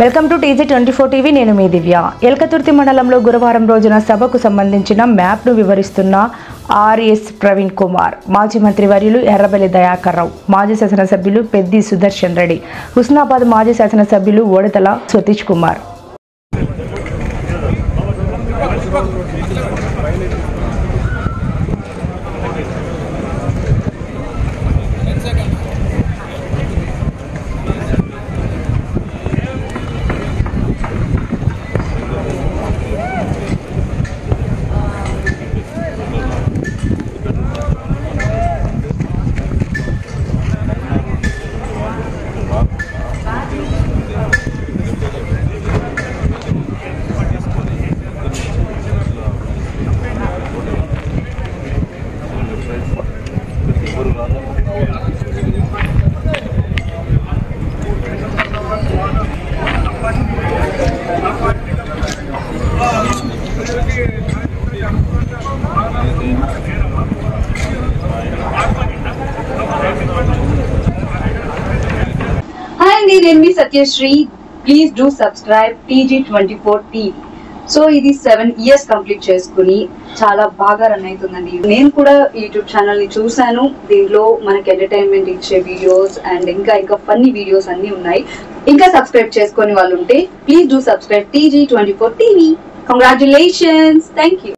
Welcome to TG24 TV. నేను మీ దివ్య. ఎల్కతుర్తి మండలంలో గురువారం రోజున సభకు సంబంధించిన మ్యాప్ను వివరిస్తున్న RS ప్రవీణ్ కుమార్, మాజీ మంత్రి వర్యులు ఎర్రబెల్లి దయాకర్ రావు, మాజీ శాసనసభ్యులు పెద్ది సుదర్శన్ రెడ్డి, హుస్నాబాద్ మాజీ శాసనసభ్యులు ఓడతల సతీష్ కుమార్. నేను మీ Satyasri. Please do subscribe TG24 TV. So ఇది 7 years కంప్లీట్ చేసుకుని చాలా బాగా రన్ అవుతుందండి. నేను కూడా యూట్యూబ్ ఛానల్ ని చూసాను. దీనిలో మనకి ఎంటర్టైన్మెంట్ ఇచ్చే వీడియోస్ అండ్ ఇంకా ఫన్నీ వీడియోస్ అన్ని ఉన్నాయి. ఇంకా సబ్స్క్రైబ్ చేసుకుని వాళ్ళు ఉంటే please do subscribe TG24 TV. Congratulations. Thank you.